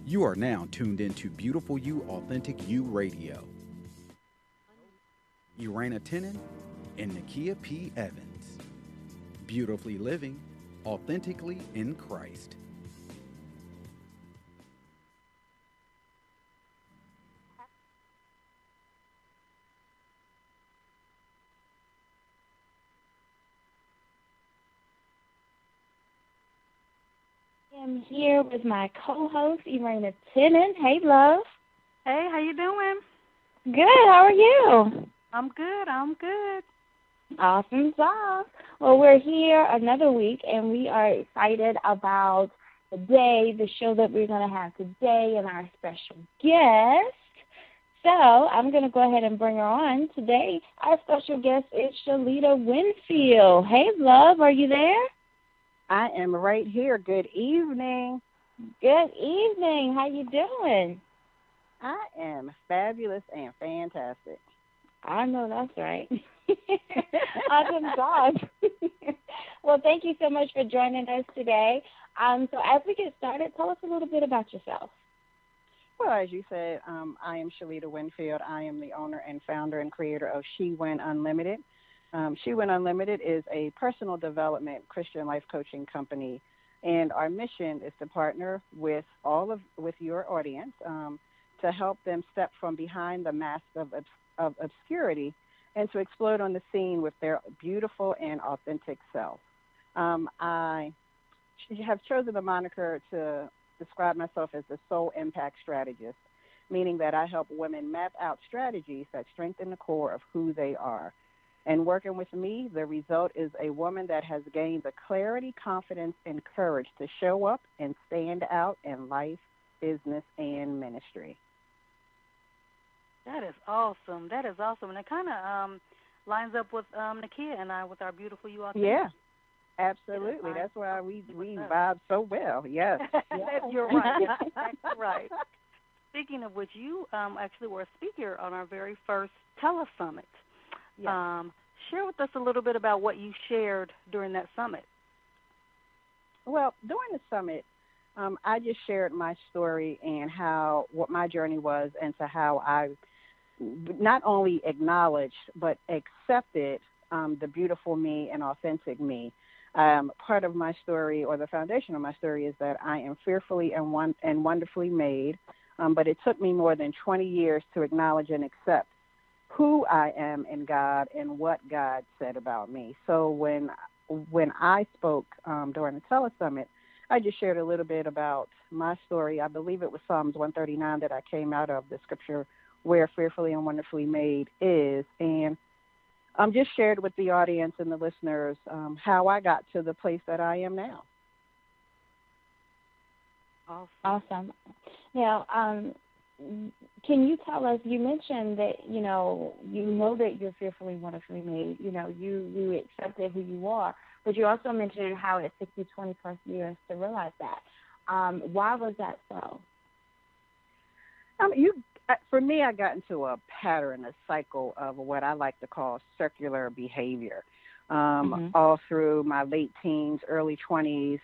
You are now tuned into Beautiful You, Authentic You Radio. Urana Tenen and Nakia P. Evans. Beautifully living, authentically in Christ. I'm here with my co-host, Irena Tennant. Hey, love. Hey, how you doing? Good. How are you? I'm good. I'm good. Awesome sauce. Well, we're here another week, and we are excited about the show that we're going to have today, and our special guest. So I'm going to go ahead and bring her on today. Our special guest is Shalita Winfield. Hey, love. Are you there? I am right here. Good evening. Good evening. How you doing? I am fabulous and fantastic. I know that's right. Awesome job. Well, thank you so much for joining us today. So as we get started, tell us a little bit about yourself. Well, as you said, I am Shalita Winfield. I am the owner and founder and creator of She Went Unlimited. She Went Unlimited is a personal development Christian life coaching company, and our mission is to partner with with your audience to help them step from behind the mask of obscurity and to explode on the scene with their beautiful and authentic self. I have chosen the moniker to describe myself as the soul impact strategist, meaning that I help women map out strategies that strengthen the core of who they are. And working with me, the result is a woman that has gained the clarity, confidence, and courage to show up and stand out in life, business, and ministry. That is awesome. That is awesome. And it kind of lines up with Nakia and I with our Beautiful You Authentic. Yeah, absolutely. That's why we vibe so well. Yes. You're right. That's right. Speaking of which, you actually were a speaker on our very first telesummit. Yes. Share with us a little bit about what you shared during that summit. Well, during the summit, I just shared my story and what my journey was, and to how I not only acknowledged but accepted the beautiful me and authentic me. Part of my story, or the foundation of my story, is that I am fearfully and wonderfully made, but it took me more than 20 years to acknowledge and accept who I am in God and what God said about me. So when I spoke during the telesummit, I just shared a little bit about my story. I believe it was Psalms 139 that I came out of, the scripture where fearfully and wonderfully made is. And just shared with the audience and the listeners how I got to the place that I am now. Awesome. Now, can you tell us, you mentioned that, you know that you're fearfully, wonderfully made, you accepted who you are, but you also mentioned how it took you 20 plus years to realize that. Why was that so? For me, I got into a pattern, a cycle of what I like to call circular behavior. All through my late teens, early 20s,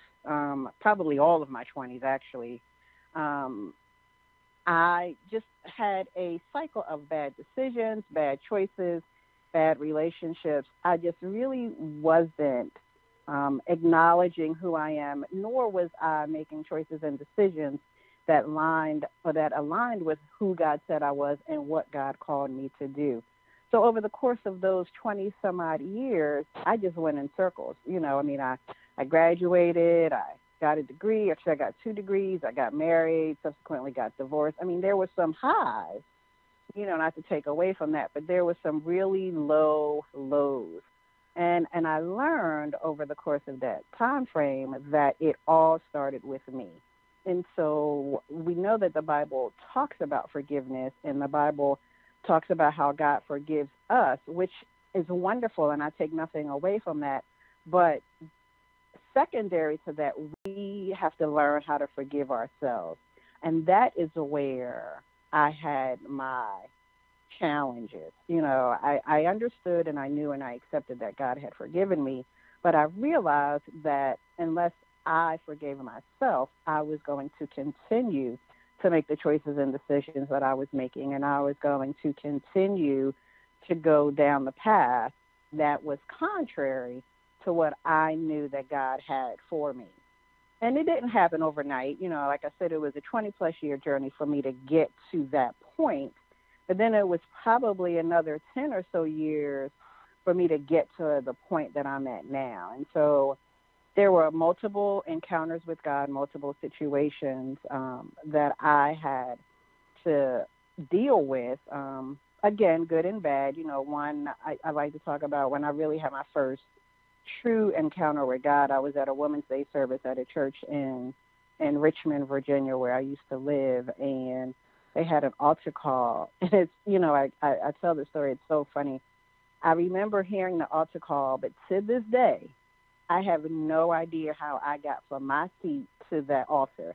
probably all of my 20s actually. I just had a cycle of bad decisions, bad choices, bad relationships. I just really wasn't acknowledging who I am, nor was I making choices and decisions that aligned with who God said I was and what God called me to do. So over the course of those 20 some odd years, I just went in circles. I graduated, I got a degree, actually I got 2 degrees, I got married, subsequently got divorced. There were some highs, not to take away from that, but there was some really low lows. And I learned over the course of that time frame that it all started with me. And so we know that the Bible talks about forgiveness, and the Bible talks about how God forgives us, which is wonderful, and I take nothing away from that. But secondary to that, we have to learn how to forgive ourselves. And that is where I had my challenges. I understood and I knew and I accepted that God had forgiven me, but I realized that unless I forgave myself, I was going to continue to make the choices and decisions that I was making, and I was going to continue to go down the path that was contrary to what I knew that God had for me. And it didn't happen overnight. You know, like I said, it was a 20-plus year journey for me to get to that point. But then it was probably another 10 or so years for me to get to the point that I'm at now. And so there were multiple encounters with God, multiple situations that I had to deal with. Again, good and bad. You know, one I like to talk about when I really had my first true encounter with God. I was at a Women's Day service at a church in Richmond, Virginia, where I used to live, and they had an altar call. And it's, you know, I tell the story. It's so funny. I remember hearing the altar call, but to this day, I have no idea how I got from my seat to that altar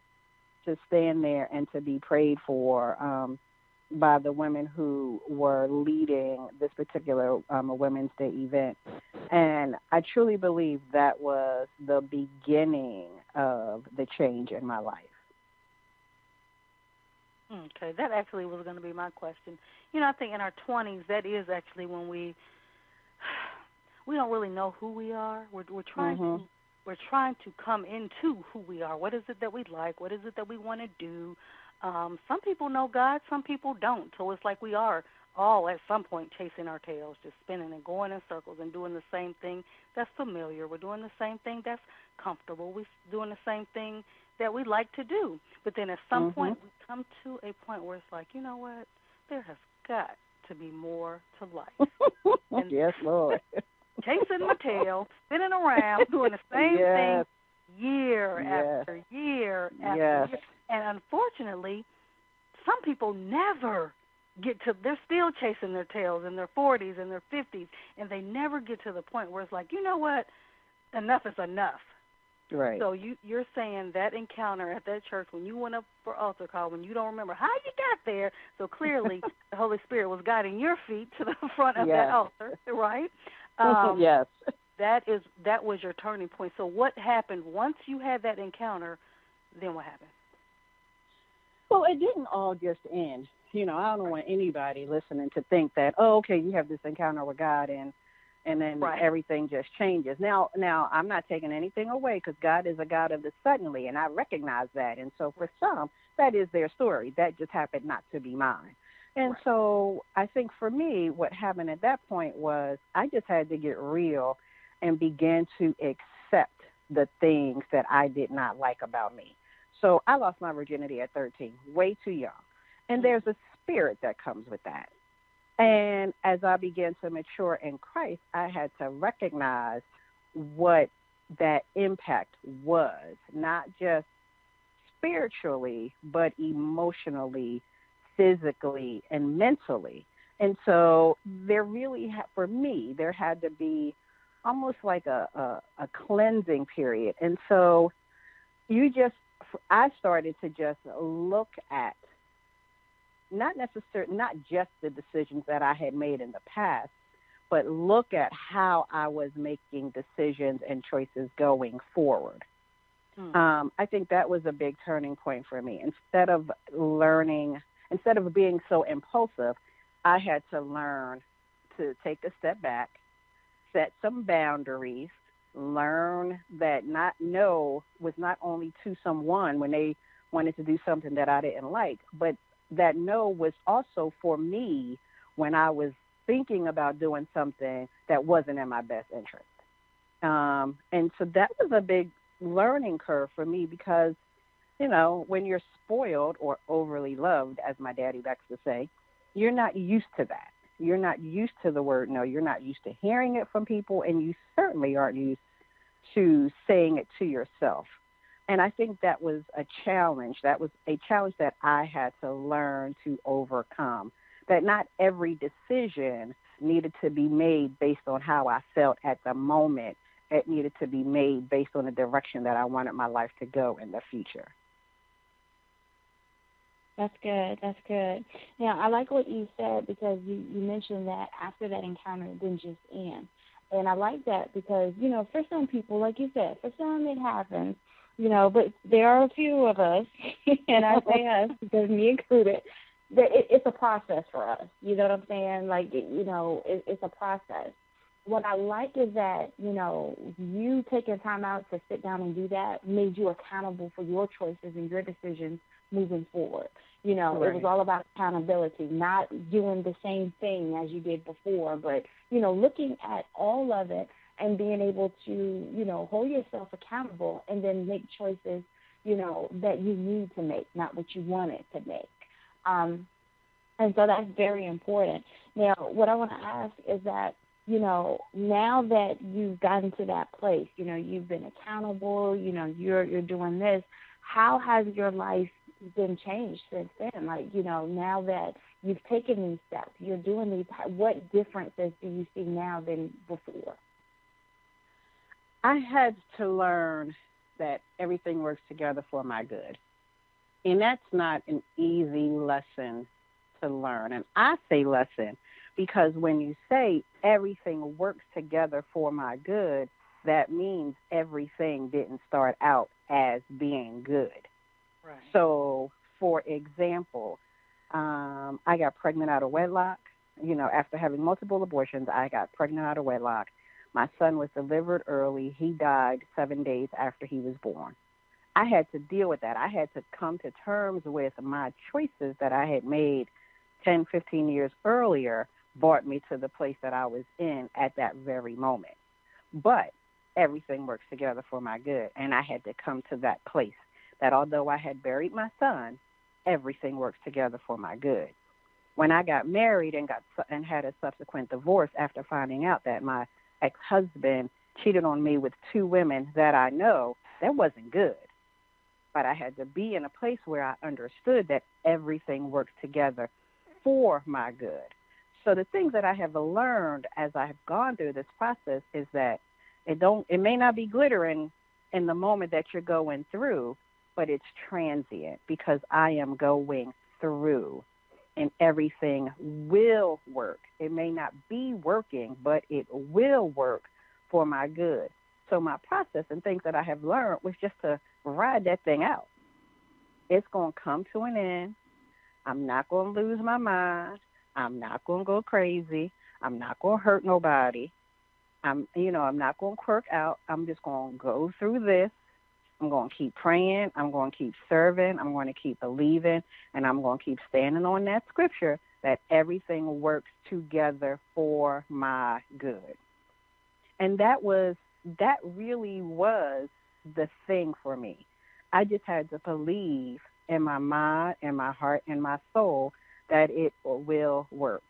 to stand there and to be prayed for by the women who were leading this particular Women's Day event. And I truly believe that was the beginning of the change in my life. Okay, that actually was going to be my question. You know, I think in our 20s, that is actually when we don't really know who we are. We're trying to come into who we are. What is it that we like? What is it that we want to do? Some people know God, some people don't. So it's like we are all at some point chasing our tails, just spinning and going in circles and doing the same thing that's familiar. We're doing the same thing that's comfortable. We're doing the same thing that we like to do. But then at some point we come to a point where it's like, you know what, there has got to be more to life. And yes, Lord. Chasing my tail, spinning around, doing the same thing year after year after year. And unfortunately, some people never get to, they're still chasing their tails in their 40s and their 50s, and they never get to the point where it's like, you know what, enough is enough. Right. So you're saying that encounter at that church when you went up for altar call, when you don't remember how you got there, so clearly the Holy Spirit was guiding your feet to the front of that altar, right? Yes. That was your turning point. So what happened once you had that encounter? Then what happened? Well, it didn't all just end. You know, I don't want anybody listening to think that, oh, okay, you have this encounter with God and then everything just changes. Now, I'm not taking anything away because God is a God of the suddenly, and I recognize that. And so for some, that is their story. That just happened not to be mine. And so I think for me, what happened at that point was I just had to get real and begin to accept the things that I did not like about me. So I lost my virginity at 13, way too young. And there's a spirit that comes with that. And as I began to mature in Christ, I had to recognize what that impact was, not just spiritually, but emotionally, physically, and mentally. And so there really, for me, there had to be almost like a cleansing period. And so I started to just look at not just the decisions that I had made in the past, but look at how I was making decisions and choices going forward. I think that was a big turning point for me. Instead of being so impulsive, I had to learn to take a step back, set some boundaries, learn that no was not only to someone when they wanted to do something that I didn't like, but that no was also for me when I was thinking about doing something that wasn't in my best interest. And so that was a big learning curve for me because, you know, when you're spoiled or overly loved, as my daddy likes to say, you're not used to that. You're not used to the word no. You're not used to hearing it from people, and you certainly aren't used to saying it to yourself. And I think that was a challenge. That was a challenge that I had to learn to overcome, that not every decision needed to be made based on how I felt at the moment. It needed to be made based on the direction that I wanted my life to go in the future. That's good. That's good. Now, I like what you said because you mentioned that after that encounter, it didn't just end. And I like that because, you know, for some people, like you said, for some it happens. But there are a few of us, and I say us because me included, that it's a process for us. You know what I'm saying? Like, it's a process. What I like is that, you taking time out to sit down and do that made you accountable for your choices and your decisions moving forward. Right. It was all about accountability, not doing the same thing as you did before, but, looking at all of it and being able to, hold yourself accountable and then make choices, that you need to make, not what you wanted to make. And so that's very important. Now, what I want to ask is that, now that you've gotten to that place, you've been accountable, you're doing this, how has your life been changed since then? Like, now that you've taken these steps, you're doing these, what differences do you see now than before? I had to learn that everything works together for my good. And that's not an easy lesson to learn. And I say lesson because when you say everything works together for my good, that means everything didn't start out as being good. Right. So, for example, I got pregnant out of wedlock. After having multiple abortions, I got pregnant out of wedlock. My son was delivered early. He died 7 days after he was born. I had to deal with that. I had to come to terms with my choices that I had made 10, 15 years earlier brought me to the place that I was in at that very moment. But everything works together for my good, and I had to come to that place that although I had buried my son, everything works together for my good. When I got married and had a subsequent divorce after finding out that my ex-husband cheated on me with 2 women that I know, that wasn't good. But I had to be in a place where I understood that everything works together for my good. So the things that I have learned as I have gone through this process is that it may not be glittering in the moment that you're going through, but it's transient because I am going through, and everything will work. It may not be working, but it will work for my good. So my process and things that I have learned was just to ride that thing out. It's going to come to an end. I'm not going to lose my mind. I'm not going to go crazy. I'm not going to hurt nobody. I'm not going to quirk out. I'm just going to go through this. I'm going to keep praying. I'm going to keep serving. I'm going to keep believing. And I'm going to keep standing on that scripture that everything works together for my good. And that really was the thing for me. I just had to believe in my mind, in my heart, in my soul that it will work.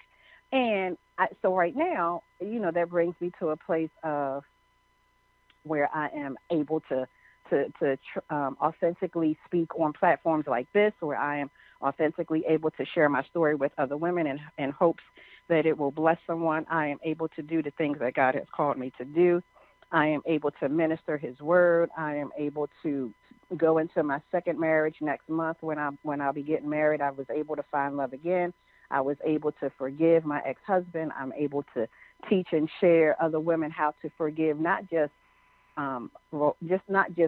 And so right now, that brings me to a place of where I am able to authentically speak on platforms like this, where I am authentically able to share my story with other women in hopes that it will bless someone. I am able to do the things that God has called me to do. I am able to minister his word. I am able to go into my second marriage next month when I'll be getting married. I was able to find love again. I was able to forgive my ex-husband. I'm able to teach and share other women how to forgive, not just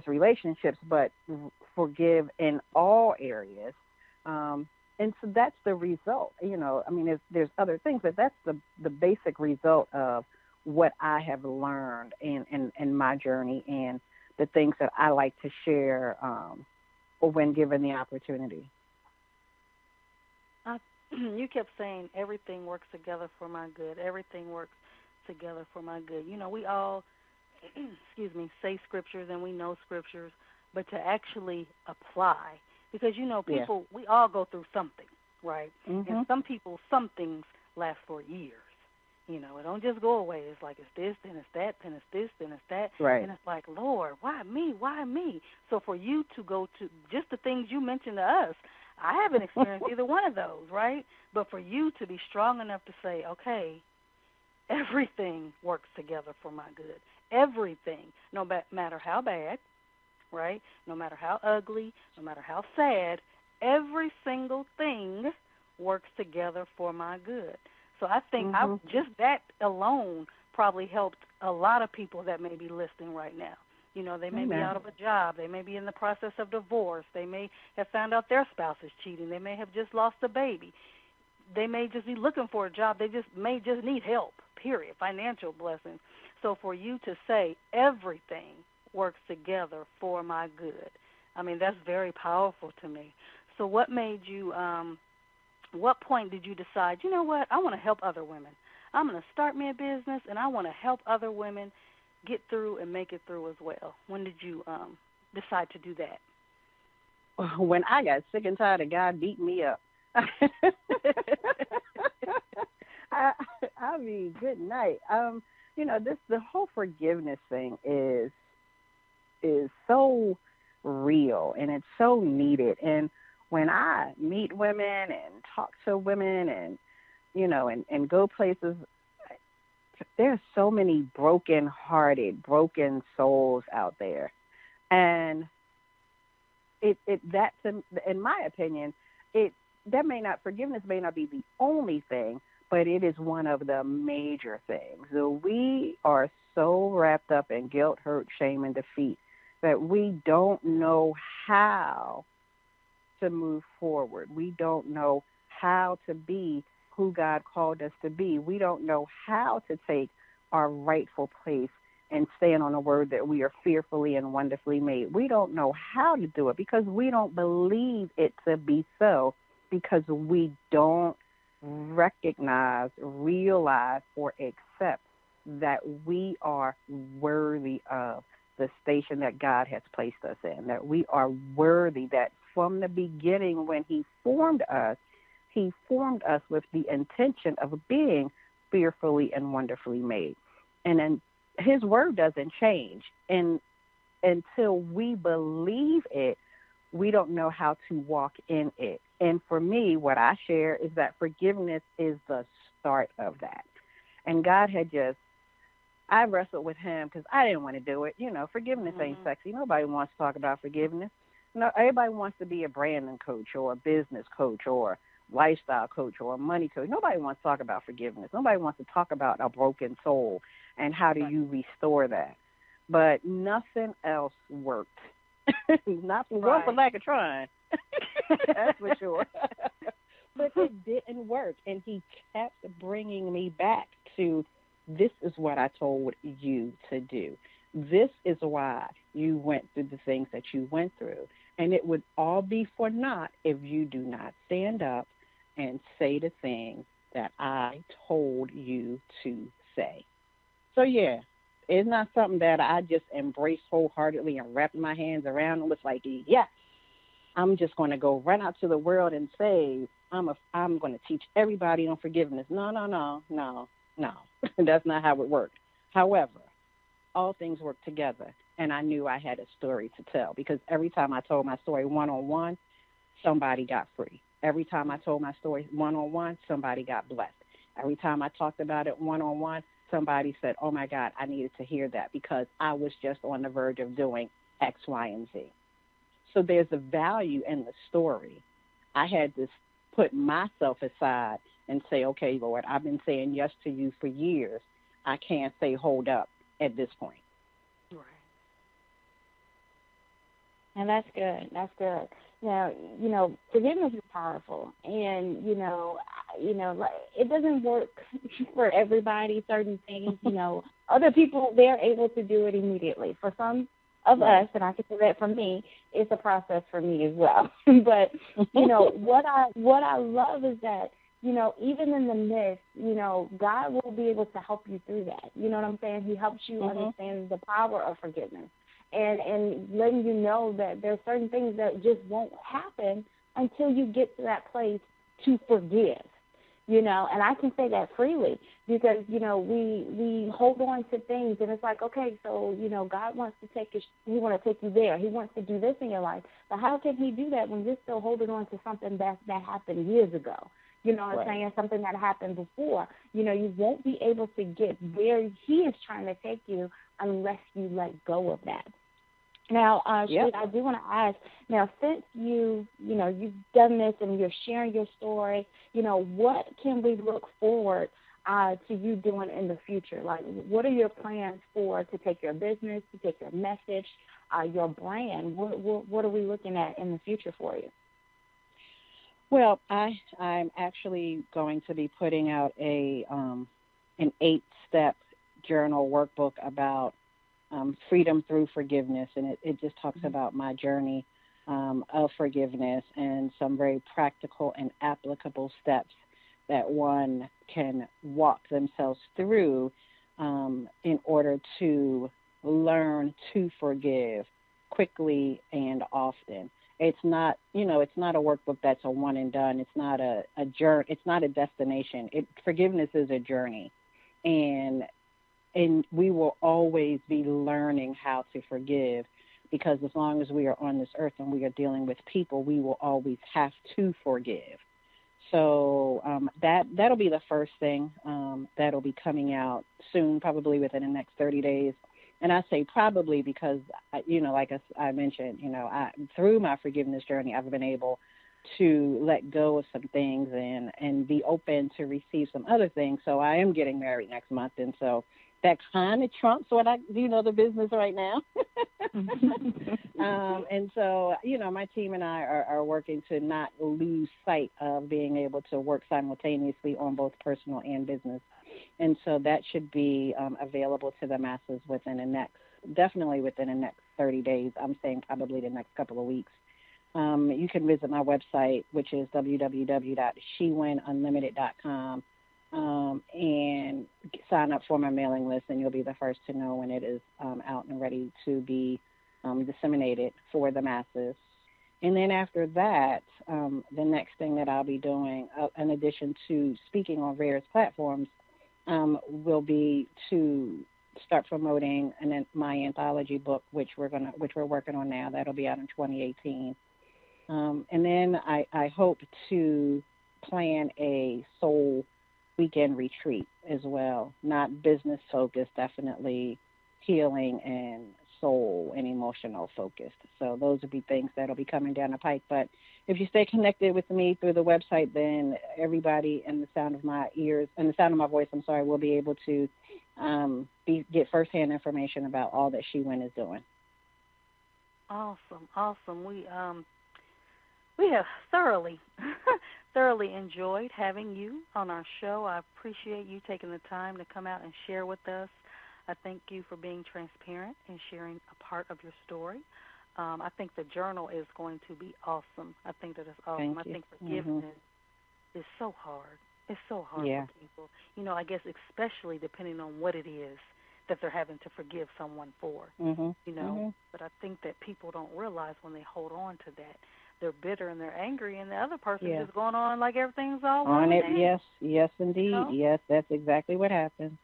relationships, but forgive in all areas. And so that's the result. There's other things, but that's the basic result of what I have learned in my journey and the things that I like to share when given the opportunity. You kept saying everything works together for my good. Everything works together for my good. We all, say scriptures and we know scriptures, but to actually apply, because people, we all go through something, right? Mm-hmm. And some things last for years. It don't just go away. It's like it's this, then it's that, then it's this, then it's that. Right. And it's like, Lord, why me? Why me? So for you to go to just the things you mentioned to us, I haven't experienced either one of those, right? But for you to be strong enough to say, okay, everything works together for my good. Everything, no matter how bad, right? No matter how ugly, no matter how sad, every single thing works together for my good. So I think just that alone probably helped a lot of people that may be listening right now. You know, they may be out of a job. They may be in the process of divorce. They may have found out their spouse is cheating. They may have just lost a baby. They may just be looking for a job. They may just need help, period, financial blessings. So for you to say everything works together for my good, I mean, that's very powerful to me. So what made you, what point did you decide, you know what, I want to help other women. I'm going to start me a business, and I want to help other women get through and make it through as well. When did you decide to do that? When I got sick and tired of God beating me up. I mean, good night. You know, the whole forgiveness thing is so real, and it's so needed. And when I meet women and talk to women and, you know, and go places, there's so many broken-hearted, broken souls out there. And in my opinion, forgiveness may not be the only thing, but it is one of the major things. So we are so wrapped up in guilt, hurt, shame, and defeat that we don't know how to move forward. We don't know how to be who God called us to be. We don't know how to take our rightful place and stand on a word that we are fearfully and wonderfully made. We don't know how to do it because we don't believe it to be so, because we don't recognize, realize, or accept that we are worthy of the station that God has placed us in, that we are worthy, that from the beginning when He formed us with the intention of being fearfully and wonderfully made. And then His word doesn't change. And until we believe it, we don't know how to walk in it. And for me, what I share is that forgiveness is the start of that. And God had I wrestled with Him because I didn't want to do it. You know, forgiveness ain't sexy. Nobody wants to talk about forgiveness. No, everybody wants to be a branding coach or a business coach or lifestyle coach or a money coach. Nobody wants to talk about forgiveness. Nobody wants to talk about a broken soul and how do you restore that. But nothing else worked. Not for one for lack of trying. That's for sure. But it didn't work, and He kept bringing me back to, this is what I told you to do. This is why you went through the things that you went through. And it would all be for naught if you do not stand up and say the things that I told you to say. So, yeah, it's not something that I just embraced wholeheartedly and wrapped my hands around and was like, yes, I'm just going to go run out to the world and say, I'm going to teach everybody on forgiveness. No. That's not how it worked. However, all things work together, and I knew I had a story to tell, because every time I told my story one-on-one, somebody got free. Every time I told my story one-on-one, somebody got blessed. Every time I talked about it one-on-one, somebody said, oh, my God, I needed to hear that because I was just on the verge of doing X, Y, and Z. So there's a value in the story. I had to put myself aside and say, okay, Lord, I've been saying yes to you for years. I can't say hold up at this point. Right. And that's good. That's good. Now, you know, forgiveness is powerful, and you know, it doesn't work for everybody. Certain things, you know, other people, they're able to do it immediately. For some of us, and I can say that for me, it's a process for me as well. But you know, what I love is that, you know, even in the midst, you know, God will be able to help you through that. You know what I'm saying? He helps you understand the power of forgiveness. And letting you know that there's certain things that just won't happen until you get to that place to forgive, you know. And I can say that freely because, you know, we hold on to things, and it's like, okay, so, you know, God wants to take He wants to take you there. He wants to do this in your life. But how can He do that when you're still holding on to something that happened years ago? You know what I'm saying? Something that happened before. You know, you won't be able to get where He is trying to take you unless you let go of that. Now, I do want to ask, now, since you've done this and you're sharing your story, you know, what can we look forward to you doing in the future? Like, what are your plans to take your business, to take your message, your brand? What are we looking at in the future for you? Well, I'm actually going to be putting out an 8-step journal workbook about freedom through forgiveness, and it just talks about my journey of forgiveness and some very practical and applicable steps that one can walk themselves through in order to learn to forgive quickly and often. It's not, it's not a workbook that's a one and done. It's not a journey. It's not a destination. Forgiveness is a journey, and we will always be learning how to forgive, because as long as we are on this earth and we are dealing with people, we will always have to forgive. So that'll be the first thing that'll be coming out soon, probably within the next 30 days. And I say probably because, like I mentioned, through my forgiveness journey, I've been able to let go of some things and be open to receive some other things. So I am getting married next month, and so that kind of trumps what I do, the business right now. And so, my team and I are working to not lose sight of being able to work simultaneously on both personal and business. And so that should be available to the masses definitely within the next 30 days. I'm saying probably the next couple of weeks. You can visit my website, which is www.shewinunlimited.com, and sign up for my mailing list, and you'll be the first to know when it is out and ready to be disseminated for the masses. And then after that, the next thing that I'll be doing, in addition to speaking on various platforms, will be to start promoting my anthology book, which we're working on now. That'll be out in 2018. And then I hope to plan a soul weekend retreat as well, not business focused, definitely healing and soul and emotional focused. So those would be things that'll be coming down the pike. But if you stay connected with me through the website, then everybody in the sound of my ears and the sound of my voice, will be able to get firsthand information about all that Shewin is doing. Awesome. We have thoroughly enjoyed having you on our show. I appreciate you taking the time to come out and share with us. I thank you for being transparent and sharing a part of your story. I think the journal is going to be awesome. I think that it's awesome. Thank you. I think forgiveness is so hard. It's so hard for people. I guess especially depending on what it is that they're having to forgive someone for. But I think that people don't realize when they hold on to that, they're bitter and they're angry, and the other person is going on like everything's all on it. Day. Yes, indeed. Yes, that's exactly what happens.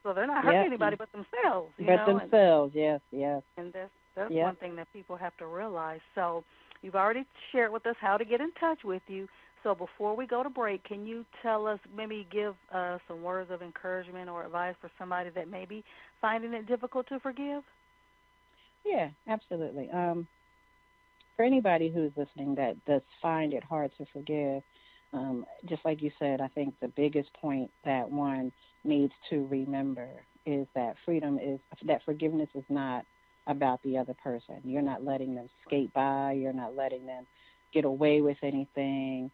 So they're not hurting anybody but themselves. Themselves, yes. And that's one thing that people have to realize. So you've already shared with us how to get in touch with you. So before we go to break, can you tell us, maybe give some words of encouragement or advice for somebody that may be finding it difficult to forgive? Yeah, absolutely. For anybody who's listening that does find it hard to forgive, just like you said, I think the biggest point that one needs to remember is that forgiveness is not about the other person. You're not letting them skate by. You're not letting them get away with anything.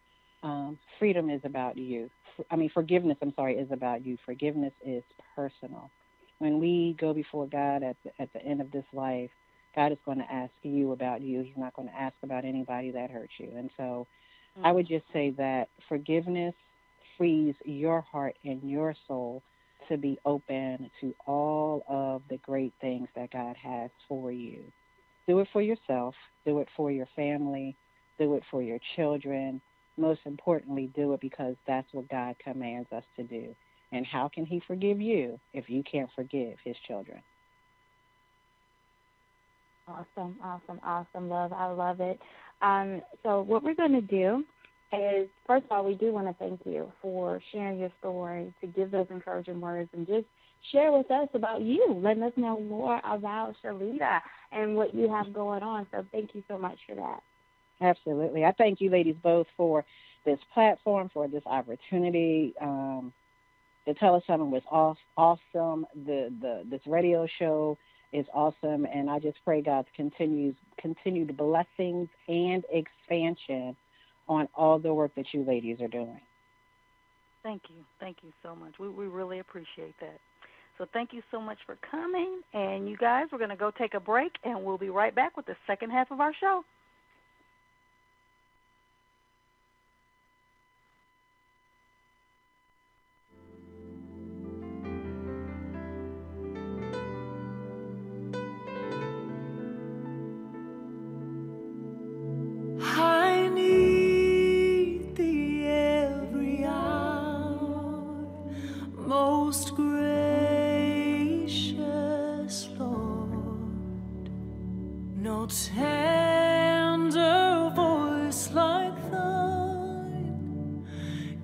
Freedom is about you. Forgiveness, is about you. Forgiveness is personal. When we go before God at the end of this life, God is going to ask you about you. He's not going to ask about anybody that hurt you. And so I would just say that forgiveness frees your heart and your soul to be open to all of the great things that God has for you. Do it for yourself. Do it for your family. Do it for your children. Most importantly, do it because that's what God commands us to do. And how can he forgive you if you can't forgive his children? Awesome, love. I love it. So what we're going to do is, first of all, we do want to thank you for sharing your story, to give those encouraging words, and just share with us about you, letting us know more about Shalita and what you have going on. So thank you so much for that. Absolutely. I thank you ladies both for this platform, for this opportunity. the telesummit was awesome. This radio show is awesome, and I just pray God's continued blessings and expansion on all the work that you ladies are doing. Thank you so much. We really appreciate that. So thank you so much for coming, and you guys, we're going to go take a break, and we'll be right back with the second half of our show. I need thee every hour, most gracious Lord. No tender voice like thine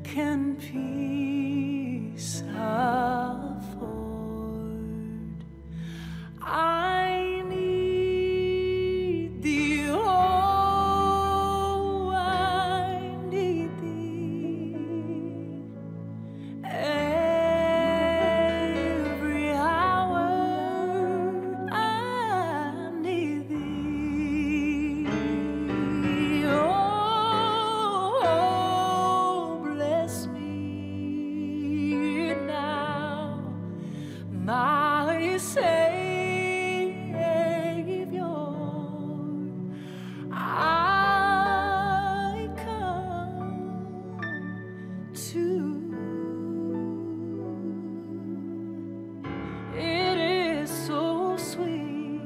can peace afford. I need thee, oh, I need thee every hour. I need thee, oh, bless me now, my Savior. I come to. It is so sweet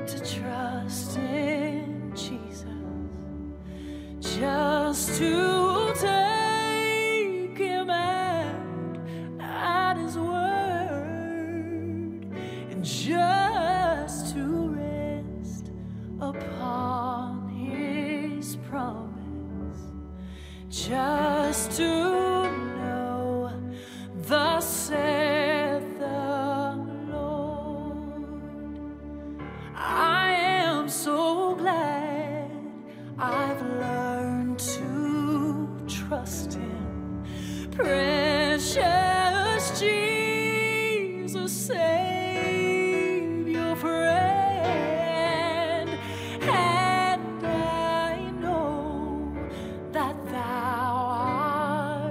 to trust in Jesus, just to take him at his word, and just to rest upon his promise, just to know thus saith the Lord. I am so glad I've learned to trust him. Precious Jesus, Savior, friend, and I know that thou art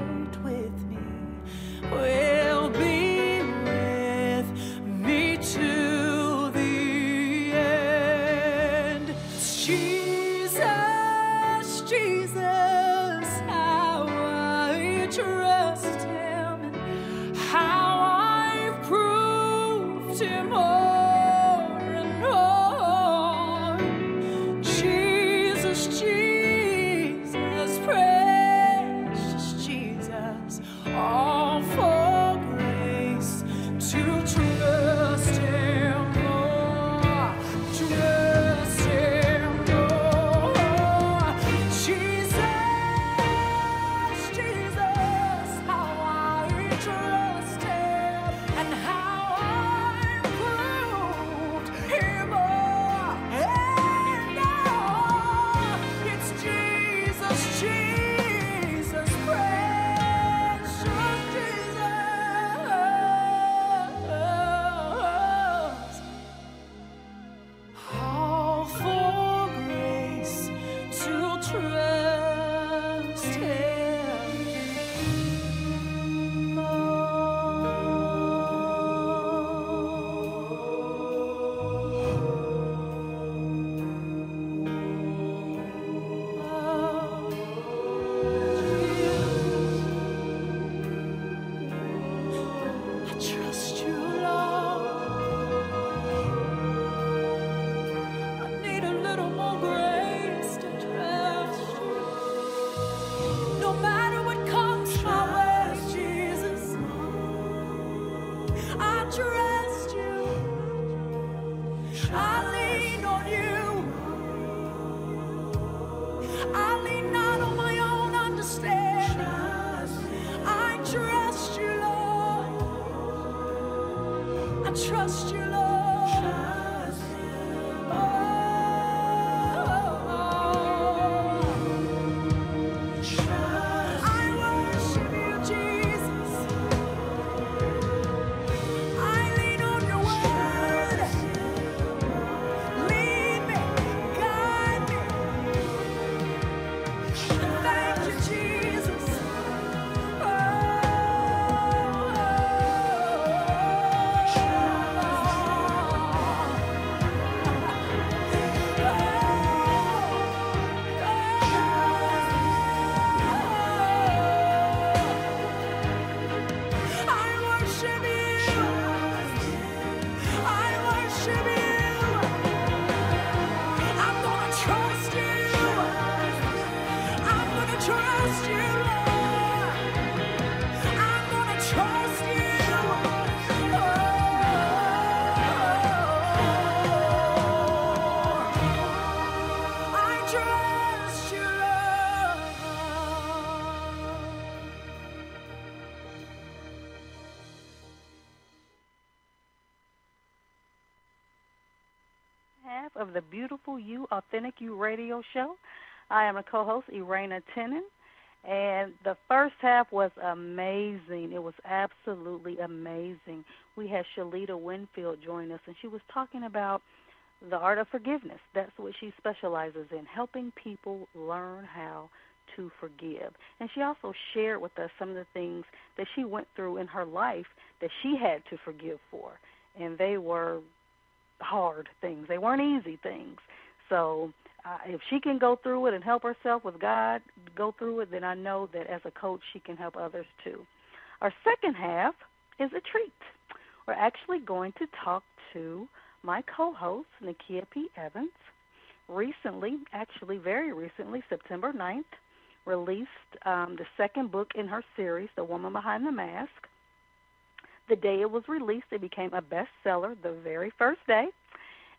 of the Beautiful You, Authentic You radio show. I am a co-host, Irena Tenen, and the first half was amazing. It was absolutely amazing. We had Shalita Winfield join us, and she was talking about the art of forgiveness. That's what she specializes in, helping people learn how to forgive. And she also shared with us some of the things that she went through in her life that she had to forgive for. And they were hard things. They weren't easy things. So if she can go through it and help herself with God, go through it, then I know that as a coach she can help others too. Our second half is a treat. We're actually going to talk to my co-host, Nakia P. Evans. Recently, actually very recently, September 9th, released the second book in her series, The Woman Behind the Mask. The day it was released, it became a bestseller the very first day.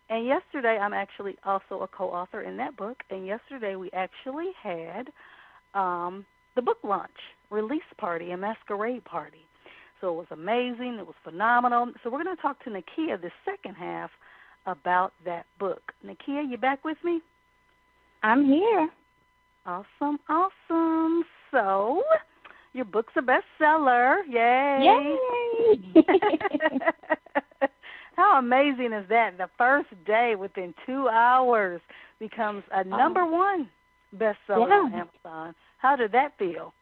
And yesterday, I'm actually also a co-author in that book. And yesterday, we actually had the book launch, release party, a masquerade party. So it was amazing. It was phenomenal. So we're going to talk to Nakia the second half about that book. Nakia, you back with me? I'm here. Awesome, awesome. So your book's a bestseller. Yay. Yay! How amazing is that? The first day, within 2 hours, becomes a number one bestseller on Amazon. How did that feel?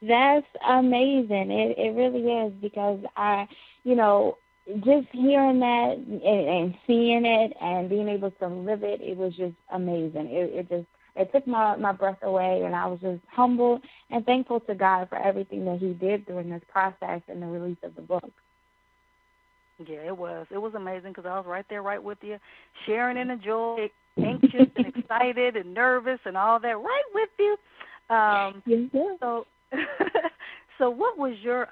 That's amazing. It really is, because just hearing that and seeing it and being able to live it, it was just amazing. It took my breath away, and I was just humbled and thankful to God for everything that He did during this process and the release of the book. Yeah, it was. It was amazing, because I was right there, right with you, sharing in the joy, anxious and excited and nervous and all that, right with you. So what was your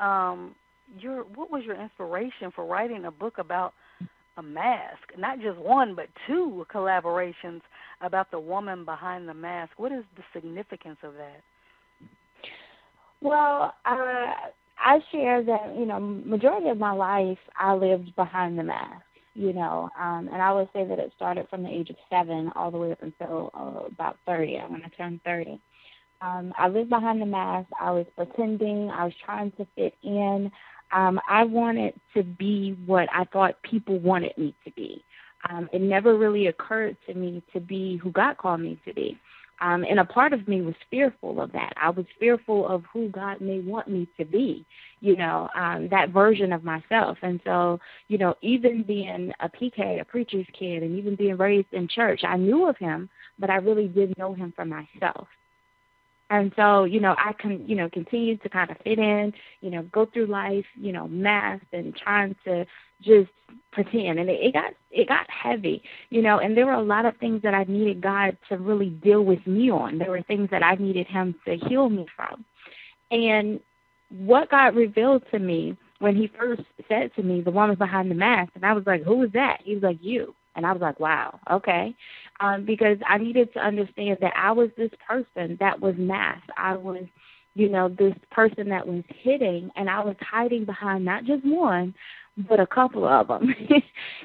inspiration for writing a book about a mask? Not just one, but two collaborations about the woman behind the mask. What is the significance of that? Well, I share that, majority of my life I lived behind the mask, and I would say that it started from the age of 7 all the way up until about 30, when I turned 30. I lived behind the mask. I was pretending. I was trying to fit in. I wanted to be what I thought people wanted me to be. It never really occurred to me to be who God called me to be. And a part of me was fearful of that. I was fearful of who God may want me to be, that version of myself. And so, even being a PK, a preacher's kid, and even being raised in church, I knew of Him, but I really didn't know Him for myself. And so, I continued to kind of fit in, go through life, masked and trying to just pretend. And it got heavy, and there were a lot of things that I needed God to really deal with me on. There were things that I needed Him to heal me from. And what God revealed to me when He first said to me, the woman behind the mask, and I was like, who is that? He was like, you. And I was like, wow, okay. Because I needed to understand that I was this person that was masked. I was, this person that was hiding, and I was hiding behind not just one, but a couple of them.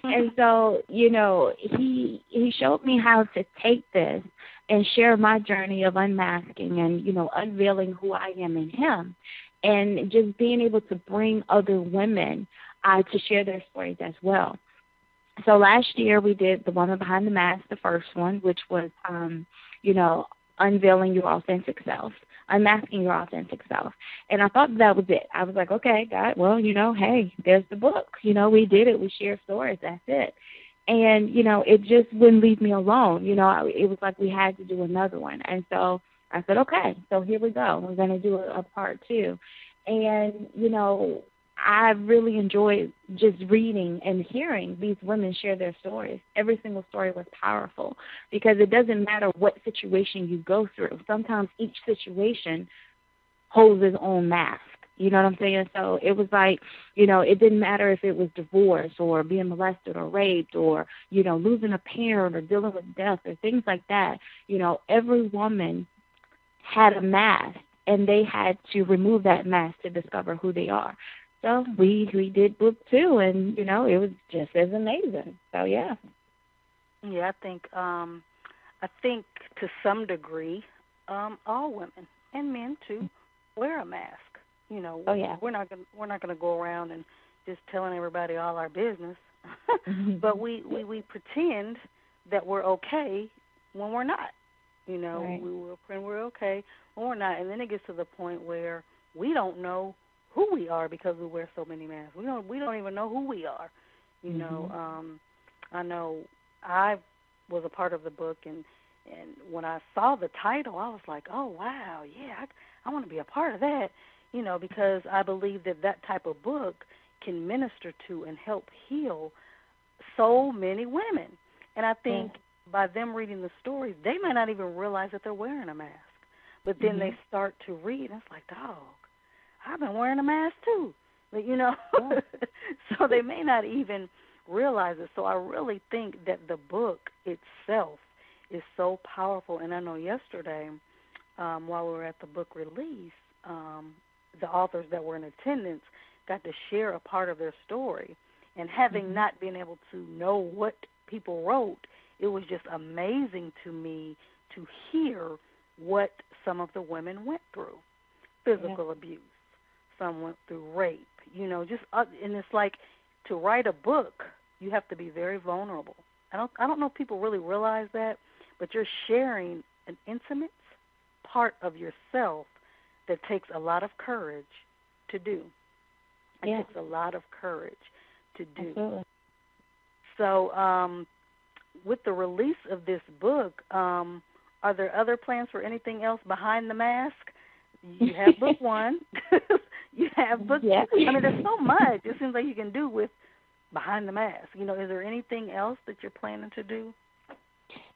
And so, he showed me how to take this and share my journey of unmasking and, unveiling who I am in Him, and just being able to bring other women to share their stories as well. So last year we did The Woman Behind the Mask, the first one, which was, unveiling your authentic self, unmasking your authentic self. And I thought that was it. I was like, okay, God, well, hey, there's the book. We did it. We shared stories. That's it. And, it just wouldn't leave me alone. It was like we had to do another one. And so I said, okay, so here we go. We're going to do a part 2. And, I really enjoyed just reading and hearing these women share their stories. Every single story was powerful, because it doesn't matter what situation you go through. Sometimes each situation holds its own mask. You know what I'm saying? So it was like, it didn't matter if it was divorce or being molested or raped or, losing a parent or dealing with death or things like that. Every woman had a mask, and they had to remove that mask to discover who they are. So we did book 2, and, it was just as amazing. So, yeah. Yeah, I think to some degree, all women and men too wear a mask. You know, Oh yeah. we're not gonna go around and just telling everybody all our business, but we pretend that we're okay when we're not. You know, Right. we will pretend we're okay when we're not, and then it gets to the point where we don't know who we are because we wear so many masks. We don't even know who we are. You know, I know I was a part of the book, and when I saw the title, I was like, oh wow, yeah, I want to be a part of that. You know, because I believe that type of book can minister to and help heal so many women. And I think by them reading the stories, they may not even realize that they're wearing a mask. But then they start to read, and it's like, dog, I've been wearing a mask too. But, you know, so they may not even realize it. So I really think that the book itself is so powerful. And I know yesterday, while we were at the book release, the authors that were in attendance got to share a part of their story. And having not been able to know what people wrote, it was just amazing to me to hear what some of the women went through. Physical abuse. Some went through rape. You know, just and it's like to write a book, you have to be very vulnerable. I don't know if people really realize that, but you're sharing an intimate part of yourself that takes a lot of courage to do. It takes a lot of courage to do. Absolutely. So with the release of this book, are there other plans for anything else behind the mask? You have book one. You have book two. I mean, there's so much it seems like you can do with behind the mask. You know, is there anything else that you're planning to do?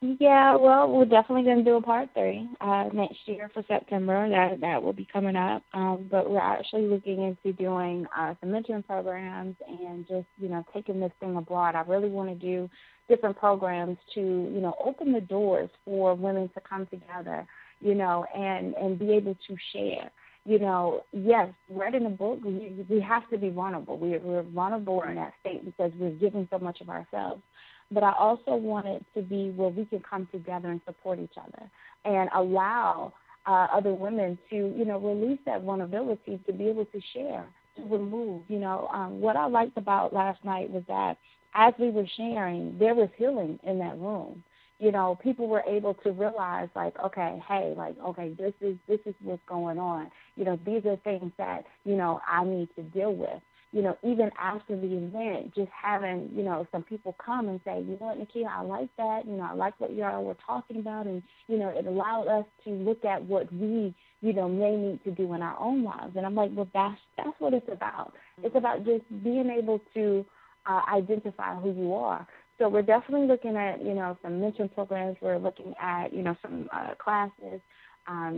Yeah, well, we're definitely going to do a part 3 next year for September. That will be coming up. But we're actually looking into doing some mentoring programs and just, you know, taking this thing abroad. I really want to do different programs to, you know, open the doors for women to come together, you know, and be able to share. You know, yes, writing a book, we have to be vulnerable. We're vulnerable in that state because we're giving so much of ourselves. But I also want it to be where we can come together and support each other and allow other women to, you know, release that vulnerability to be able to share, to remove. You know, what I liked about last night was that as we were sharing, there was healing in that room. You know, people were able to realize, like, okay, hey, like, okay, this is what's going on. You know, these are things that, you know, I need to deal with. You know, even after the event, just having, you know, some people come and say, you know what, Nakia, I like that. You know, I like what y'all were talking about. And, you know, it allowed us to look at what we, you know, may need to do in our own lives. And I'm like, well, that's what it's about. It's about just being able to identify who you are. So we're definitely looking at, you know, some mentoring programs. We're looking at, you know, some classes,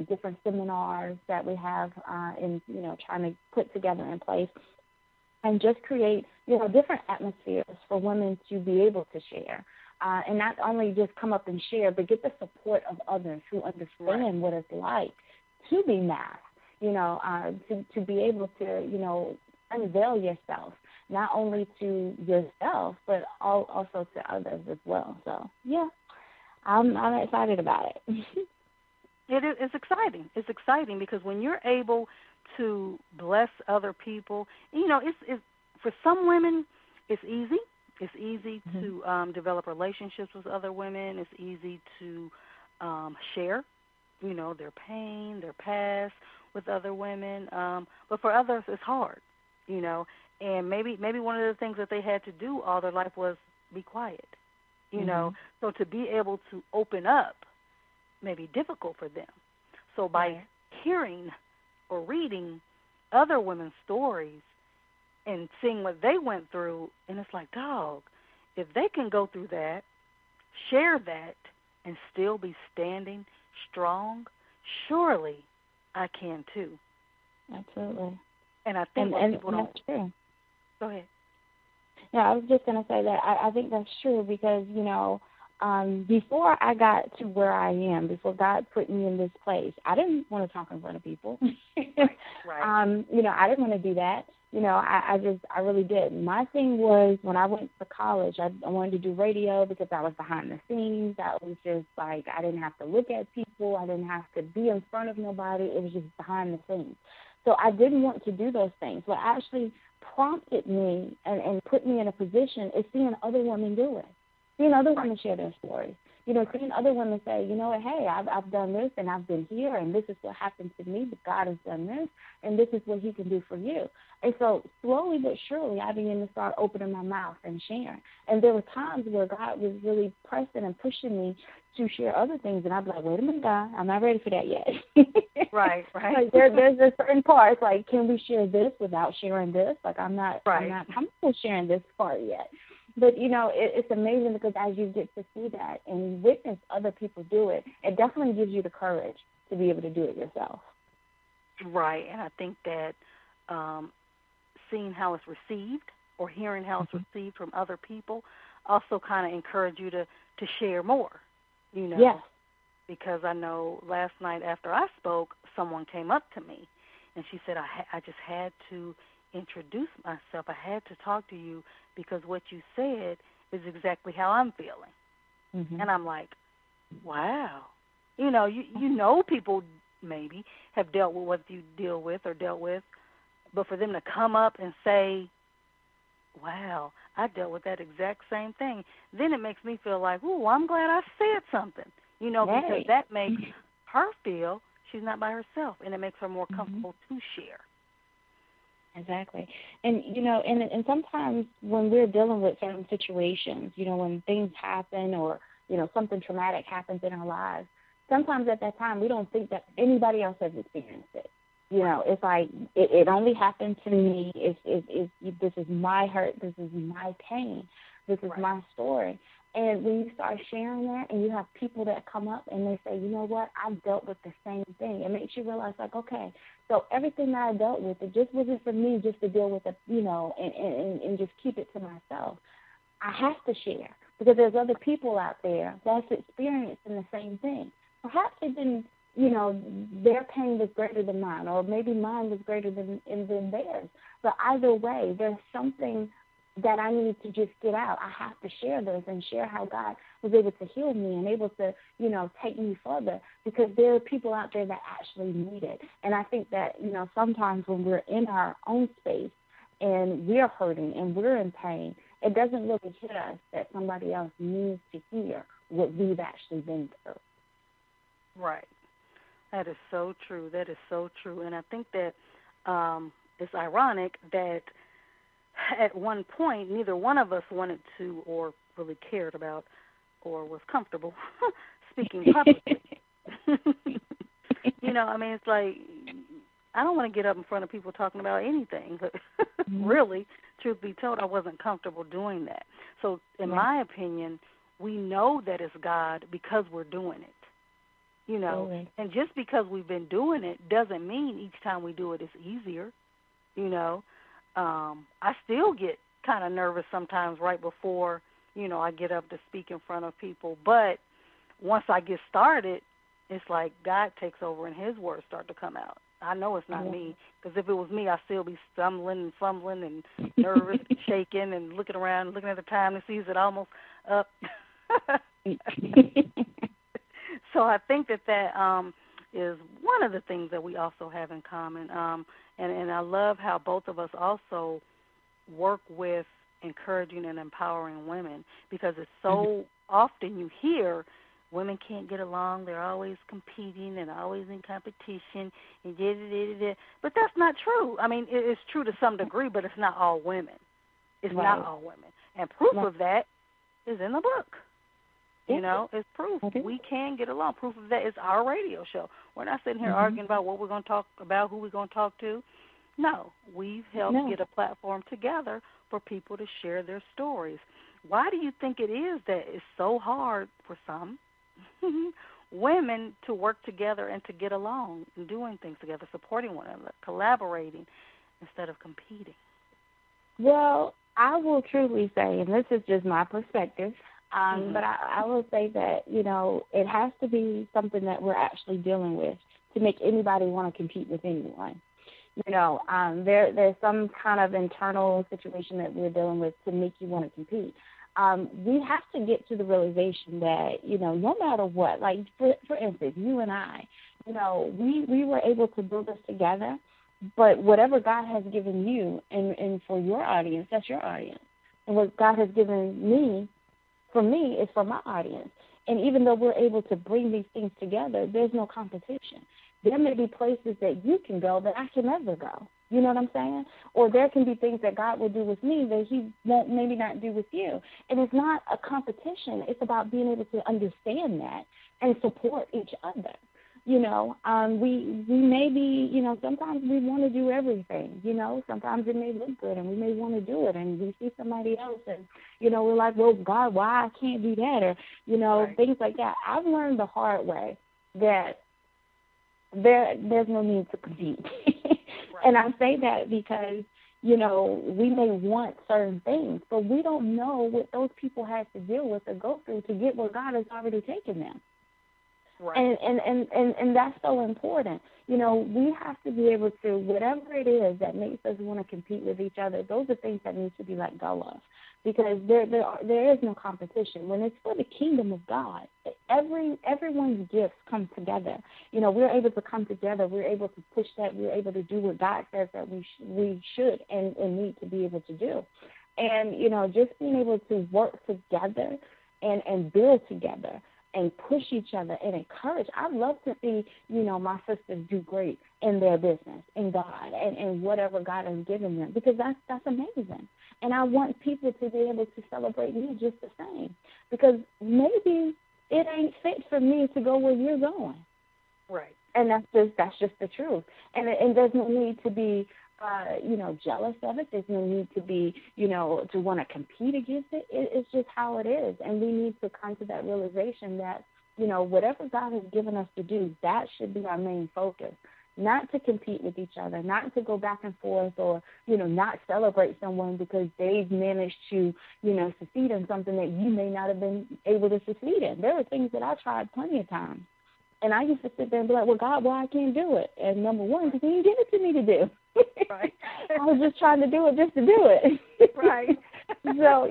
different seminars that we have in, you know, trying to put together in place and just create, you know, different atmospheres for women to be able to share. And not only just come up and share, but get the support of others who understand what it's like to be masked, you know, to be able to, you know, unveil yourself, not only to yourself, but also to others as well. So, yeah, I'm excited about it. It's exciting. It's exciting because when you're able to bless other people, you know, it's for some women, it's easy. It's easy to develop relationships with other women. It's easy to share, you know, their pain, their past with other women. But for others, it's hard, you know. And maybe one of the things that they had to do all their life was be quiet, you know. So to be able to open up may be difficult for them. So by hearing or reading other women's stories and seeing what they went through, and it's like, dog, if they can go through that, share that, and still be standing strong, surely I can too. Absolutely. And I think people don't. That's true. Go ahead. Yeah, I was just going to say that I think that's true because, you know, before I got to where I am, before God put me in this place, I didn't want to talk in front of people. You know, I didn't want to do that. I really did. My thing was when I went to college, I wanted to do radio because I was behind the scenes. I was just like, I didn't have to look at people. I didn't have to be in front of nobody. It was just behind the scenes. So I didn't want to do those things. What actually prompted me and put me in a position is seeing other women do it, seeing other women share their stories. Seeing other women say, you know what, hey, I've done this and I've been here and this is what happened to me, but God has done this and this is what he can do for you. And so slowly but surely I began to start opening my mouth and sharing. And there were times where God was really pressing and pushing me to share other things, and I'd be like, wait a minute, God, I'm not ready for that yet. Right. Like there's a certain part, like, can we share this without sharing this? Like, I'm not comfortable sharing this part yet. But, it's amazing because as you get to see that and witness other people do it, it definitely gives you the courage to be able to do it yourself. Right, and I think that seeing how it's received or hearing how it's received from other people also kind of encourage you to share more, Yes. Because I know last night after I spoke, someone came up to me, and she said, I just had to introduce myself. I had to talk to you because what you said is exactly how I'm feeling. Mm-hmm. And I'm like, wow. You know people maybe have dealt with what you deal with or dealt with, but for them to come up and say, wow, I dealt with that exact same thing, then it makes me feel like, ooh, I'm glad I said something, because that makes her feel she's not by herself, and it makes her more comfortable to share. Exactly. And, and sometimes when we're dealing with certain situations, when things happen or, something traumatic happens in our lives, sometimes at that time we don't think that anybody else has experienced it. It's like it only happened to me. This is my hurt. This is my pain. This is my story. And when you start sharing that and you have people that come up and they say, you know what, I dealt with the same thing, it makes you realize, like, okay, so everything that I dealt with, it just wasn't for me just to deal with it, and just keep it to myself. I have to share because there's other people out there that's experiencing the same thing. Perhaps it didn't, their pain was greater than mine, or maybe mine was greater than theirs. But either way, there's something that I need to just get out. I have to share this and share how God was able to heal me and able to, take me further, because there are people out there that actually need it. And I think that, sometimes when we're in our own space and we're hurting and we're in pain, it doesn't really hit us that somebody else needs to hear what we've actually been through. Right. That is so true. That is so true. And I think that it's ironic that at one point, neither one of us wanted to or really cared about or was comfortable speaking publicly. It's like, I don't want to get up in front of people talking about anything, but really, truth be told, I wasn't comfortable doing that. So in my opinion, we know that it's God because we're doing it, and just because we've been doing it doesn't mean each time we do it it's easier, I still get kind of nervous sometimes right before, I get up to speak in front of people. But once I get started, it's like God takes over and his words start to come out. I know it's not me, because if it was me, I'd still be stumbling and fumbling and nervous and shaking and looking around, looking at the time to see is it almost up. So I think that is one of the things that we also have in common. And I love how both of us also work with encouraging and empowering women, because it's so often you hear women can't get along, they're always competing and always in competition, and da-da-da-da-da. But that's not true. I mean, it's true to some degree, but it's not all women. It's not all women. And proof of that is in the book. It's proof. We can get along. Proof of that is our radio show. We're not sitting here arguing about what we're going to talk about, who we're going to talk to. No, we've helped get a platform together for people to share their stories. Why do you think it is that it's so hard for some women to work together and to get along and doing things together, supporting one another, collaborating instead of competing? Well, I will truly say, and this is just my perspective, but I will say that, it has to be something that we're actually dealing with to make anybody want to compete with anyone. There's some kind of internal situation that we're dealing with to make you want to compete. We have to get to the realization that, no matter what, like, for instance, you and I, we were able to build this together, but whatever God has given you and for your audience, that's your audience. And what God has given me, for me, is for my audience. And even though we're able to bring these things together, there's no competition. There may be places that you can go that I can never go. You know what I'm saying? Or there can be things that God will do with me that he won't maybe not do with you. And it's not a competition. It's about being able to understand that and support each other. We may be, sometimes we want to do everything, sometimes it may look good and we may want to do it, and we see somebody else and, we're like, well, God, why I can't do that, or, Right. things like that. I've learned the hard way that there's no need to compete. Right. And I say that because, we may want certain things, but we don't know what those people had to deal with or go through to get where God has already taken them. Right. And that's so important. We have to be able to, whatever it is that makes us want to compete with each other, those are things that need to be let go of, because there is no competition. When it's for the kingdom of God, everyone's gifts come together. We're able to come together. We're able to push that. We're able to do what God says that we should and need to be able to do. And, just being able to work together and build together and push each other and encourage. I'd love to see, my sisters do great in their business, in God, and whatever God has given them, because that's amazing. And I want people to be able to celebrate me just the same, because maybe it ain't fit for me to go where you're going. Right. And that's just the truth. And there's no need to be jealous of it. There's no need to be, to want to compete against it. It's just how it is. And we need to come to that realization that, whatever God has given us to do, that should be our main focus. Not to compete with each other, not to go back and forth, or, not celebrate someone because they've managed to, succeed in something that you may not have been able to succeed in. There are things that I tried plenty of times. And I used to sit there and be like, well, God, why I can't do it? And number one, because he didn't give it to me to do. Right. I was just trying to do it just to do it. Right. So,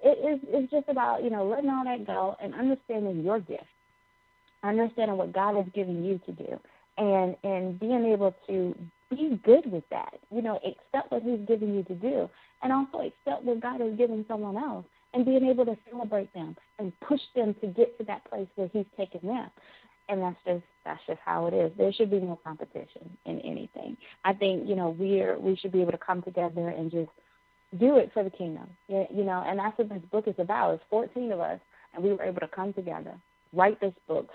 it's just about, letting all that go and understanding your gift, understanding what God has given you to do, and being able to be good with that, accept what he's given you to do, and also accept what God has given someone else, and being able to celebrate them and push them to get to that place where he's taken them. And that's just how it is. There should be no competition in anything. I think, we should be able to come together and just do it for the kingdom. And that's what this book is about. It's 14 of us, and we were able to come together, write this book,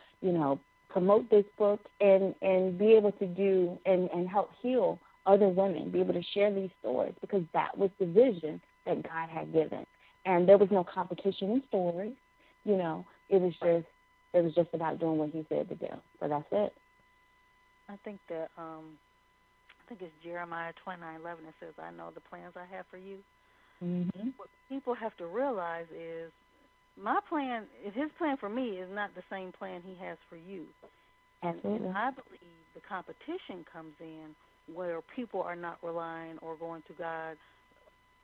promote this book, and be able to do and help heal other women, be able to share these stories, because that was the vision that God had given. And there was no competition in stories. It was just about doing what he said to do. So that's it. I think that it's Jeremiah 29:11. It says, "I know the plans I have for you." Mm-hmm. What people have to realize is my plan, his plan for me is not the same plan he has for you. Absolutely. And I believe the competition comes in where people are not relying or going to God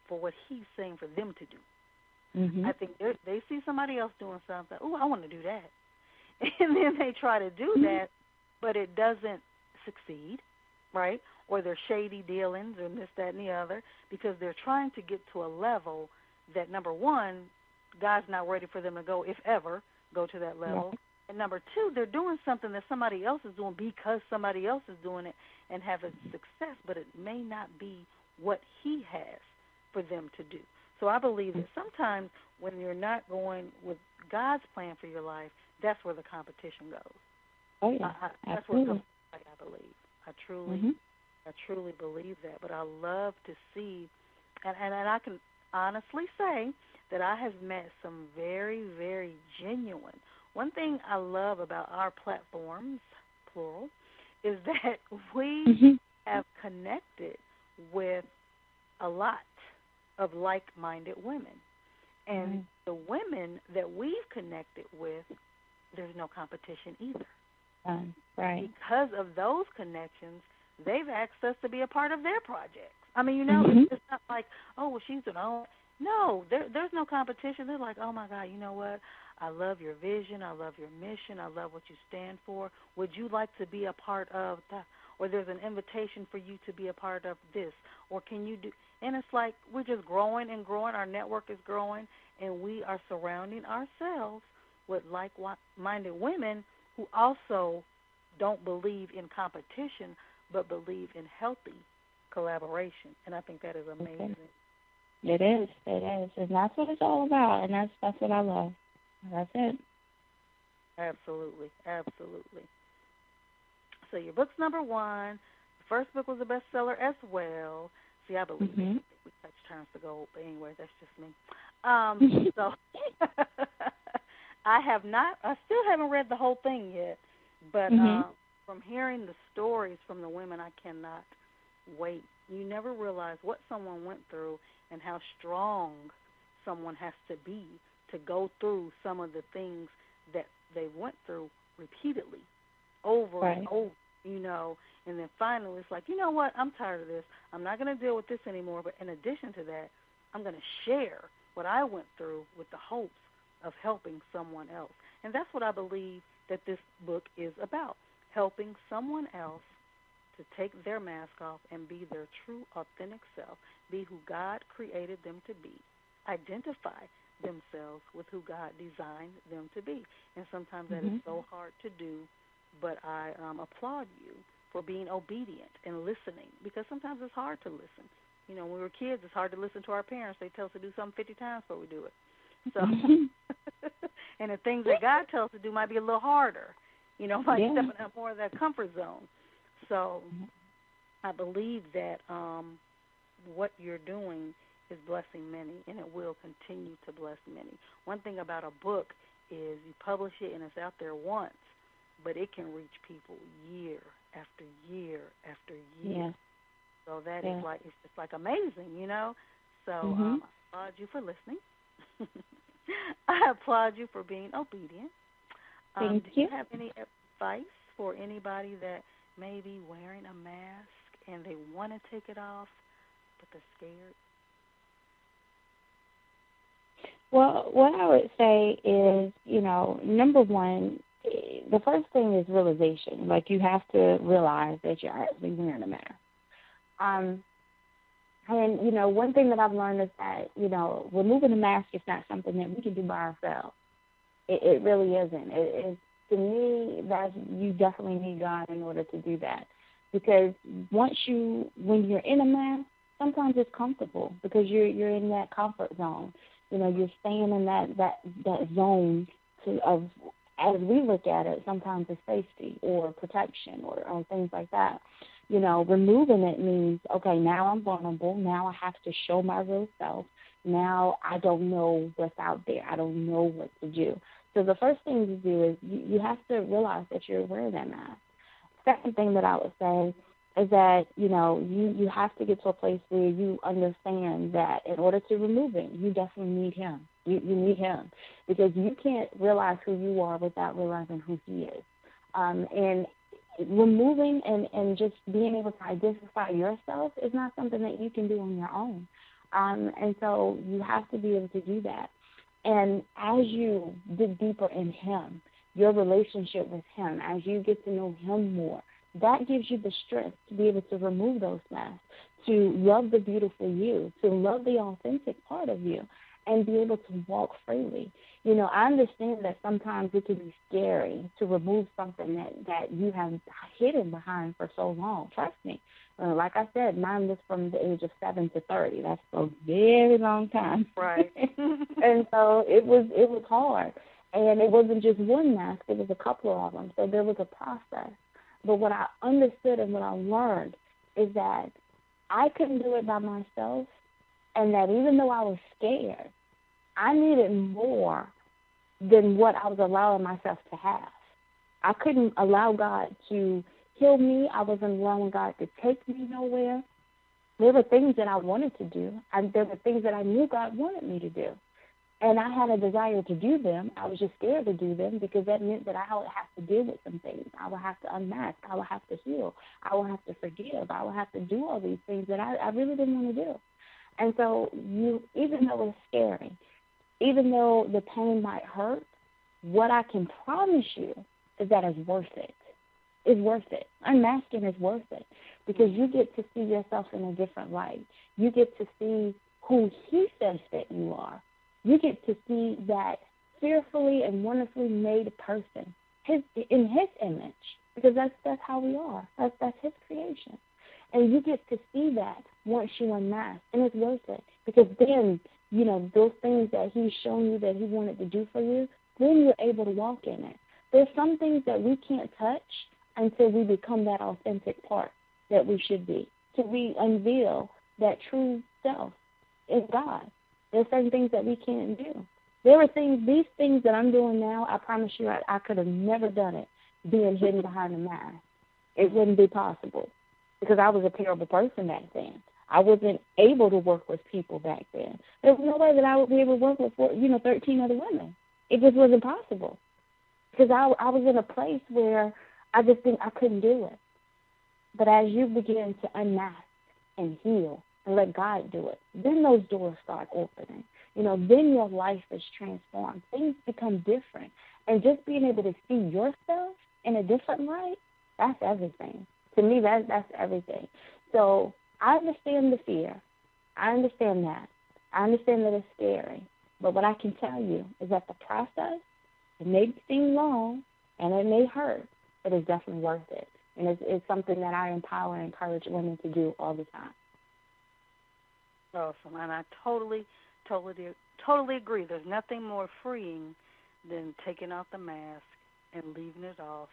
for what he's saying for them to do. Mm-hmm. I think they see somebody else doing something. Oh, I want to do that. And then they try to do that, but it doesn't succeed, right? Or they're shady dealings or this, that, and the other, because they're trying to get to a level that, number one, God's not ready for them to go, if ever, go to that level. Yeah. And number two, they're doing something that somebody else is doing because somebody else is doing it and having success, but it may not be what he has for them to do. So I believe that sometimes when you're not going with God's plan for your life, that's where the competition goes. Oh, yeah. That's where it comes, I believe. I truly believe that. But I love to see, and I can honestly say that I have met some very, very genuine. One thing I love about our platforms, plural, is that we have connected with a lot of like-minded women. And the women that we've connected with, there's no competition either. Right. Because of those connections, they've asked us to be a part of their projects. I mean, you know, it's not like, oh, well, she's an own. No, there's no competition. They're like, oh, my God, you know what? I love your vision. I love your mission. I love what you stand for. Would you like to be a part of that? Or there's an invitation for you to be a part of this. Or can you do? And it's like we're just growing and growing. Our network is growing, and we are surrounding ourselves with like-minded women who also don't believe in competition but believe in healthy collaboration. And I think that is amazing. It is. And that's what it's all about, and that's what I love. That's it. Absolutely. So your book's number 1. The first book was a bestseller as well. See, I believe we touch turns to gold, but anyway, that's just me. So I still haven't read the whole thing yet, but from hearing the stories from the women, I cannot wait. You never realize what someone went through and how strong someone has to be to go through some of the things that they went through repeatedly, over and over, you know, and then finally it's like, you know what, I'm tired of this. I'm not going to deal with this anymore, but in addition to that, I'm going to share what I went through with the hopes of helping someone else. And that's what I believe that this book is about, helping someone else to take their mask off and be their true, authentic self, be who God created them to be, identify themselves with who God designed them to be. And sometimes that is so hard to do, but I applaud you for being obedient and listening, because sometimes it's hard to listen. You know, when we were kids, it's hard to listen to our parents. They tell us to do something 50 times before we do it. So, and the things that God tells us to do might be a little harder, you know, like stepping out more of that comfort zone. So I believe that what you're doing is blessing many, and it will continue to bless many. One thing about a book is you publish it and it's out there once, but it can reach people year after year after year. So that is like, it's just like amazing, you know. So I applaud you for listening. I applaud you for being obedient. Thank do you have any advice for anybody that may be wearing a mask and they want to take it off, but they're scared? Well, what I would say is, you know, number one, the first thing is realization. Like, you have to realize that you're actually wearing a mask. And, you know, one thing that I've learned is that, you know, removing a mask is not something that we can do by ourselves. It really isn't. To me, that you definitely need God in order to do that. Because when you're in a mask, sometimes it's comfortable because you're in that comfort zone. You know, you're staying in that zone of, as we look at it, sometimes it's safety or protection or things like that. You know, removing it means, okay, now I'm vulnerable. Now I have to show my real self. Now I don't know what's out there. I don't know what to do. So the first thing to do is you have to realize that you're wearing that mask. Second thing that I would say is that, you know, you have to get to a place where you understand that in order to remove it, you definitely need him. You need him, because you can't realize who you are without realizing who he is. And removing and just being able to identify yourself is not something that you can do on your own. And so you have to be able to do that. And as you dig deeper in him, your relationship with him, as you get to know him more, that gives you the strength to be able to remove those masks, to love the beautiful you, to love the authentic part of you, and be able to walk freely. You know, I understand that sometimes it can be scary to remove something that you have hidden behind for so long. Trust me. Like I said, mine was from the age of 7 to 30. That's a very long time. Right. And so it was hard. And it wasn't just one mask. It was a couple of them. So there was a process. But what I understood and what I learned is that I couldn't do it by myself, and that even though I was scared, I needed more than what I was allowing myself to have. I couldn't allow God to heal me. I wasn't allowing God to take me nowhere. There were things that I wanted to do. There were things that I knew God wanted me to do. And I had a desire to do them. I was just scared to do them because that meant that I would have to deal with some things. I would have to unmask. I would have to heal. I would have to forgive. I would have to do all these things that I really didn't want to do. And so even though it's scary, even though the pain might hurt, what I can promise you is that it's worth it. It's worth it. Unmasking is worth it because you get to see yourself in a different light. You get to see who he says that you are. You get to see that fearfully and wonderfully made person in his image, because that's how we are. That's his creation. And you get to see that once you unmask, and it's worth it because then, those things that he's shown you that he wanted to do for you, then you're able to walk in it. There's some things that we can't touch until we become that authentic part that we should be, till we unveil that true self in God. There's certain things that we can't do. There are these things that I'm doing now, I promise you I could have never done it being hidden behind a mask. It wouldn't be possible because I was a terrible person back then. I wasn't able to work with people back then. There was no way that I would be able to work with 13 other women. It just wasn't possible because I was in a place where I just think I couldn't do it. But as you begin to unmask and heal and let God do it, then those doors start opening. Then your life is transformed. Things become different. And just being able to see yourself in a different light, that's everything. To me, that's everything. So I understand the fear. I understand that. I understand that it's scary. But what I can tell you is that the process, it may seem long and it may hurt, but it's definitely worth it. And it's something that I empower and encourage women to do all the time. Awesome. And I totally agree. There's nothing more freeing than taking off the mask and leaving it off.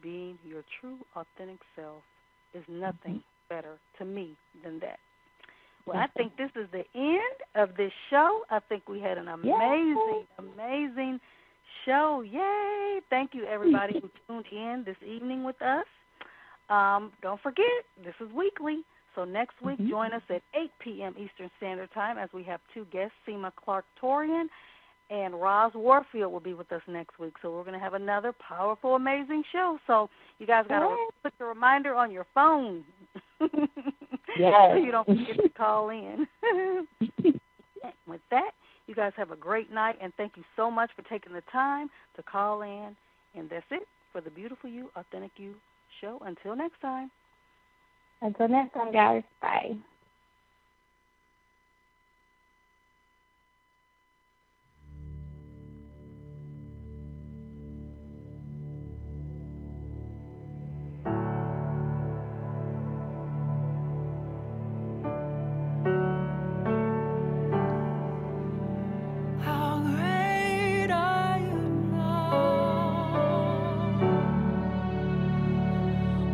Being your true, authentic self is nothing better to me than that. Well, I think this is the end of this show. I think we had an amazing show. Yay! Thank you, everybody who tuned in this evening with us. Don't forget, this is weekly. So next week, join us at 8 p.m. Eastern Standard Time as we have two guests, Seema Clark-Torian and Roz Warfield will be with us next week. So we're going to have another powerful, amazing show. So you guys got to put the reminder on your phone so you don't forget to call in. With that, you guys have a great night, and thank you so much for taking the time to call in. And that's it for the Beautiful You, Authentic You show. Until next time. Until next time, guys. Bye. How great are you, Lord?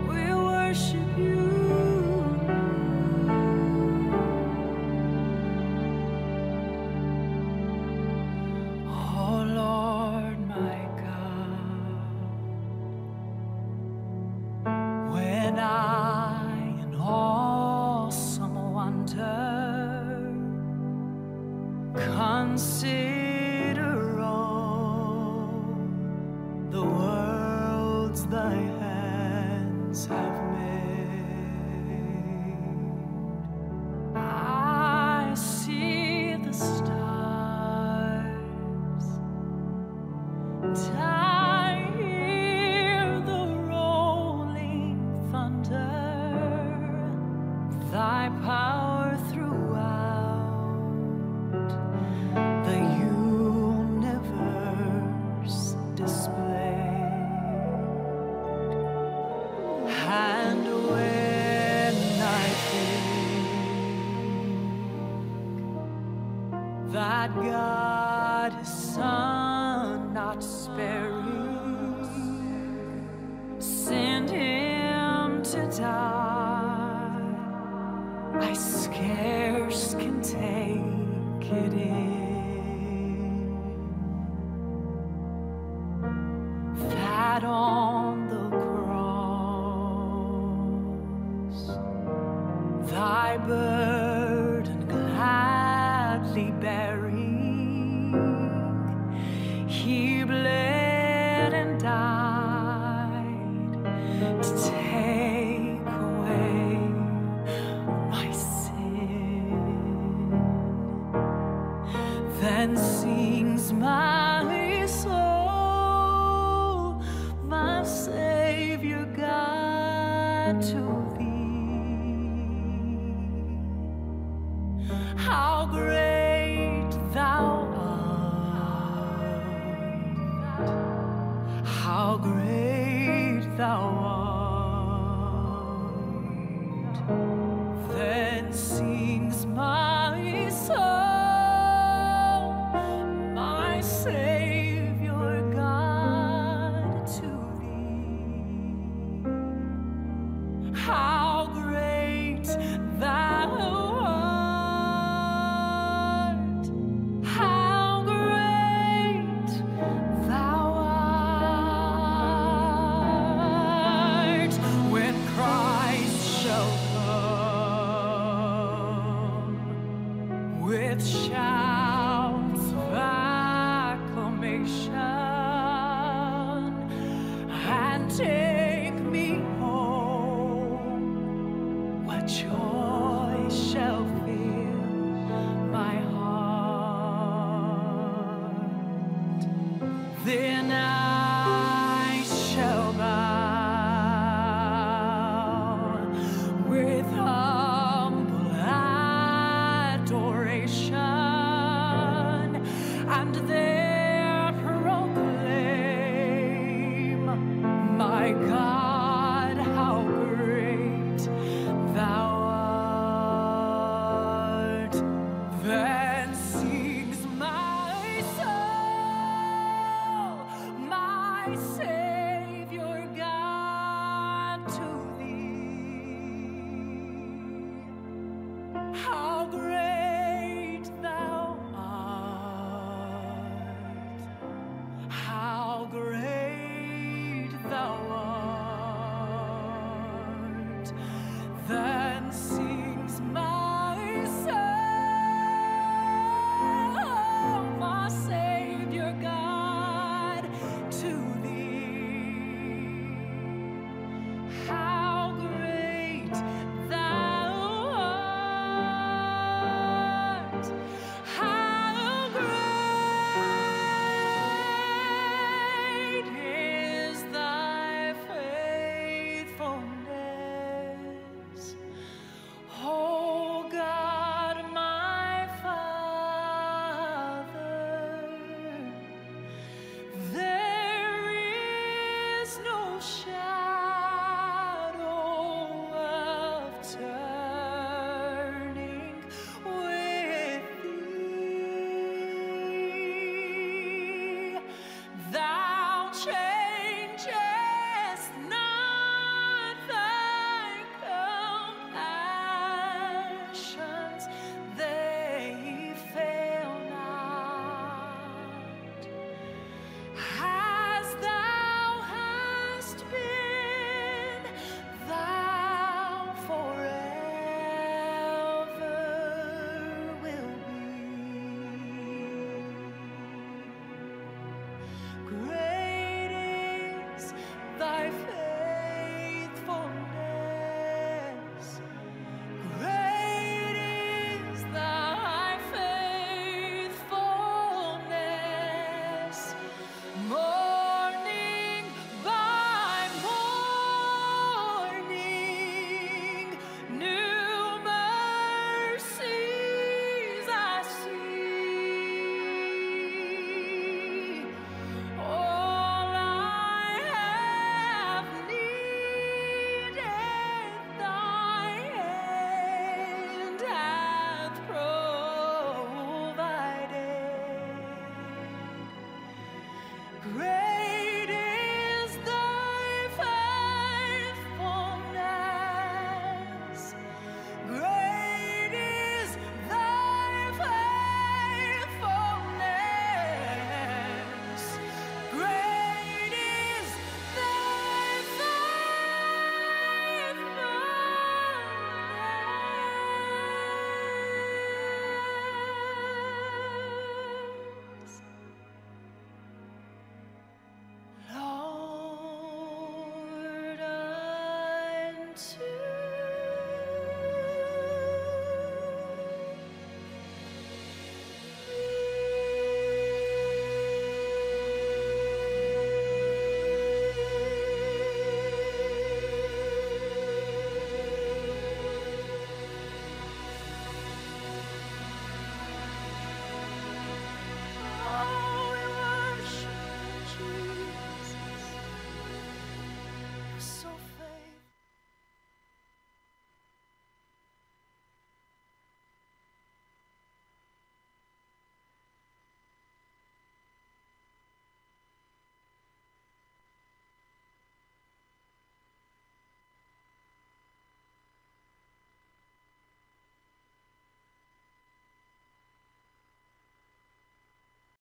We worship you. Oh Lord, my God, when I in awesome wonder consider all the worlds thy hands have made, I see the stars, I hear the rolling thunder, thy power throughout the universe displayed. And when I think that God his Son not sparing sent him to die, I scarce can take it in, that on the cross thy burden gladly bearing, to thee. How great thou art, how great thou art. Then sings my soul, my Savior God, to thee. How great thou art, how great thou art. When Christ shall come with shouts of acclamation and take me home, what joy shall fill my heart. Then I shall bow with humble adoration and there proclaim, my God, how great thou art. Then sings my soul, my Savior